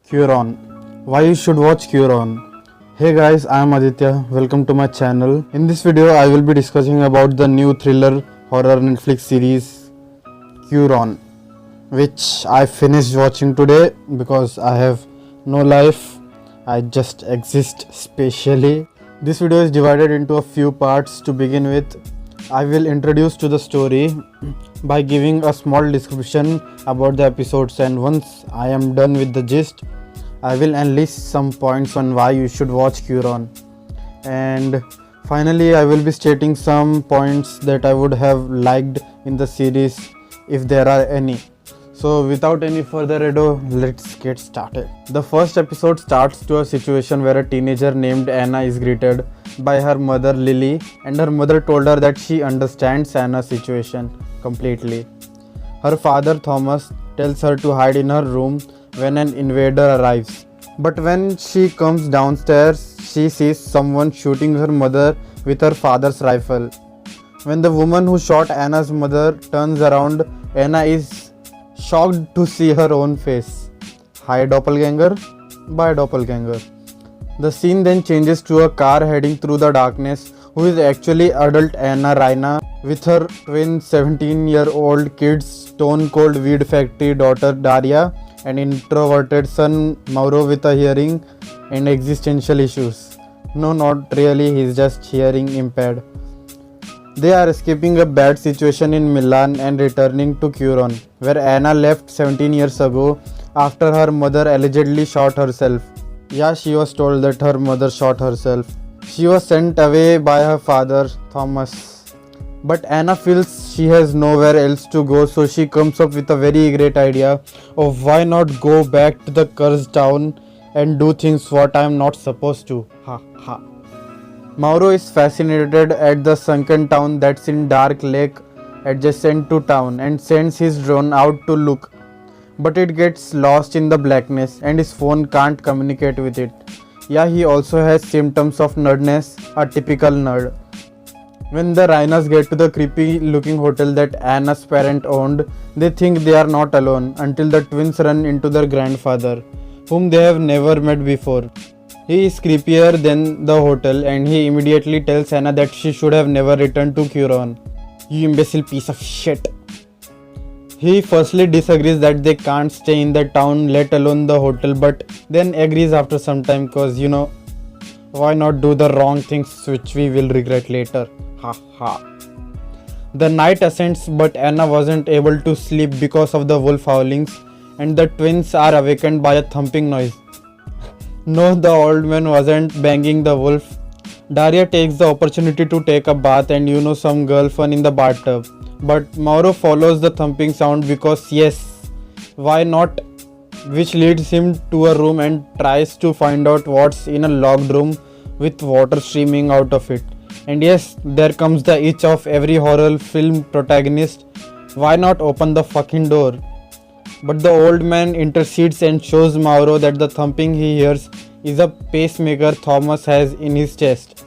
Curon. Why you should watch Curon? Hey guys, I am Aditya. Welcome to my channel. In this video, I will be discussing about the new thriller horror Netflix series Curon, which I finished watching today because I have no life. I just exist spatially. This video is divided into a few parts. To begin with, I will introduce to the story by giving a small description about the episodes, and once I am done with the gist, I will enlist some points on why you should watch Curon. And finally, I will be stating some points that I would have liked in the series if there are any. So without any further ado, let's get started. The first episode starts to a situation where a teenager named Anna is greeted by her mother Lily, and her mother told her that she understands Anna's situation completely. Her father Thomas tells her to hide in her room when an invader arrives. But when she comes downstairs, she sees someone shooting her mother with her father's rifle. When the woman who shot Anna's mother turns around, Anna is shocked to see her own face. Hi doppelganger, bye doppelganger. The scene then changes to a car heading through the darkness, who is actually adult Anna Raina with her twin 17-year-old kids, stone cold weed factory daughter Daria, and introverted son Mauro with a hearing and existential issues. No, not really, he's just hearing impaired. They are escaping a bad situation in Milan and returning to Curon, where Anna left 17 years ago after her mother allegedly shot herself. Yeah, she was told that her mother shot herself. She was sent away by her father, Thomas. But Anna feels she has nowhere else to go, so she comes up with a very great idea of why not go back to the cursed town and do things what I am not supposed to. Ha ha. Mauro is fascinated at the sunken town that's in dark lake adjacent to town and sends his drone out to look. But it gets lost in the blackness and his phone can't communicate with it. Yeah, he also has symptoms of nerdness, a typical nerd. When the Rainas get to the creepy looking hotel that Anna's parent owned, they think they are not alone until the twins run into their grandfather, whom they have never met before. He is creepier than the hotel and he immediately tells Anna that she should have never returned to Curon. You imbecile piece of shit. He firstly disagrees that they can't stay in the town, let alone the hotel, but then agrees after some time cause why not do the wrong things which we will regret later. Ha ha. The night ascends, but Anna wasn't able to sleep because of the wolf howlings, and the twins are awakened by a thumping noise. No, the old man wasn't banging the wolf. Daria takes the opportunity to take a bath and some girl fun in the bathtub. But Mauro follows the thumping sound because yes, why not? Which leads him to a room and tries to find out what's in a locked room with water streaming out of it. And yes, there comes the itch of every horror film protagonist. Why not open the fucking door? But the old man intercedes and shows Mauro that the thumping he hears is a pacemaker Thomas has in his chest.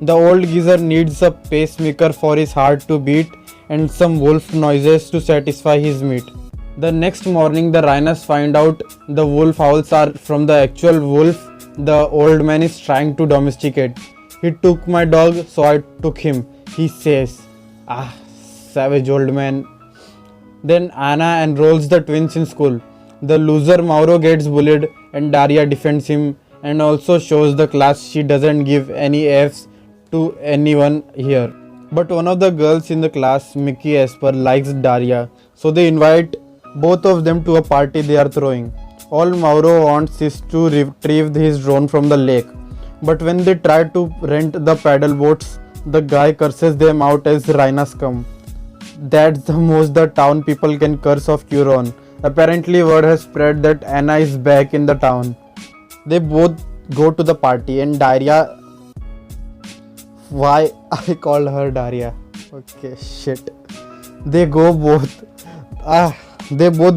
The old geezer needs a pacemaker for his heart to beat and some wolf noises to satisfy his meat. The next morning, the Rainas find out the wolf howls are from the actual wolf the old man is trying to domesticate. He took my dog, so I took him, he says. Ah, savage old man. Then Anna enrolls the twins in school. The loser Mauro gets bullied and Daria defends him and also shows the class she doesn't give any F's to anyone here. But one of the girls in the class, Mickey Esper, likes Daria, so they invite both of them to a party they are throwing. All Mauro wants is to retrieve his drone from the lake. But when they try to rent the paddle boats, the guy curses them out as Raina scum. That's the most the town people can curse of Curon. Apparently word has spread that Anna is back in the town. They both go to the party and Daria... Why I called her Daria? Okay, shit. They both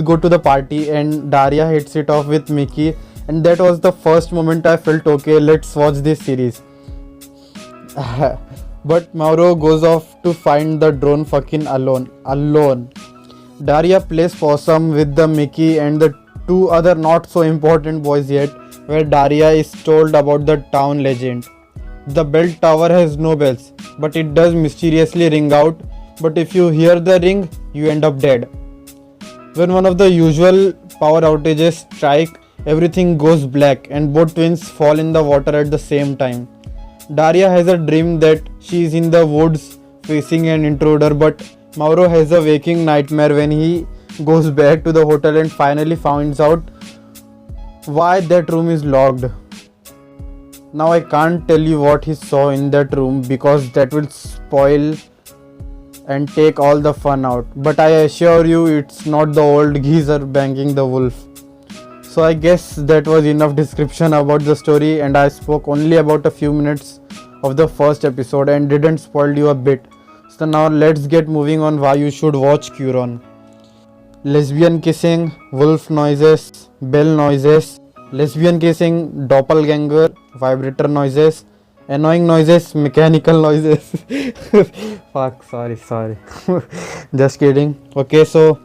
go to the party and Daria hits it off with Mickey, and that was the first moment I felt okay, let's watch this series. But Mauro goes off to find the drone fucking alone. Daria plays possum with the Mickey and the two other not so important boys yet, where Daria is told about the town legend. The bell tower has no bells, but it does mysteriously ring out. But if you hear the ring, you end up dead. When one of the usual power outages strike, everything goes black and both twins fall in the water at the same time. Daria has a dream that she is in the woods facing an intruder, but Mauro has a waking nightmare when he goes back to the hotel and finally finds out why that room is locked. Now I can't tell you what he saw in that room because that will spoil and take all the fun out. But I assure you it's not the old geezer banging the wolf. So I guess that was enough description about the story, and I spoke only about a few minutes of the first episode and didn't spoil you a bit. So now let's get moving on why you should watch Curon. Lesbian kissing, wolf noises, bell noises, lesbian kissing, doppelganger, vibrator noises, annoying noises, mechanical noises. Fuck, sorry. Just kidding. Okay, so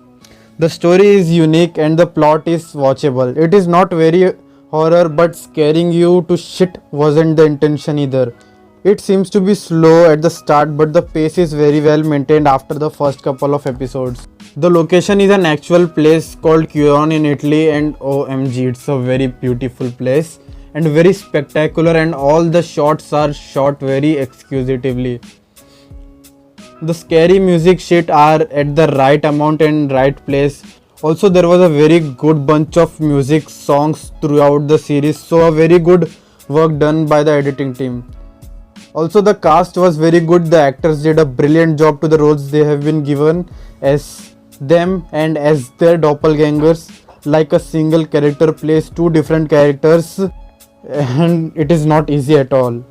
the story is unique and the plot is watchable. It is not very horror, but scaring you to shit wasn't the intention either. It seems to be slow at the start, but the pace is very well maintained after the first couple of episodes. The location is an actual place called Curon in Italy, and OMG, it's a very beautiful place and very spectacular, and all the shots are shot very exquisitely. The scary music shit are at the right amount and right place. Also, there was a very good bunch of music songs throughout the series, so a very good work done by the editing team. Also, the cast was very good. The actors did a brilliant job to the roles they have been given as them and as their doppelgangers. Like a single character plays two different characters, and it is not easy at all.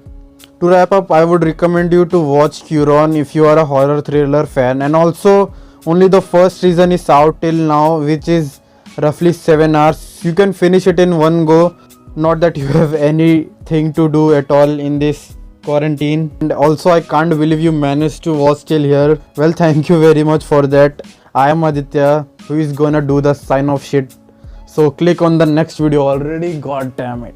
To wrap up, I would recommend you to watch Curon if you are a horror thriller fan, and also only the first season is out till now, which is roughly 7 hours. You can finish it in one go. Not that you have anything to do at all in this quarantine. And also, I can't believe you managed to watch till here. Well, thank you very much for that. I am Aditya, who is gonna do the sign off shit. So click on the next video already. God damn it.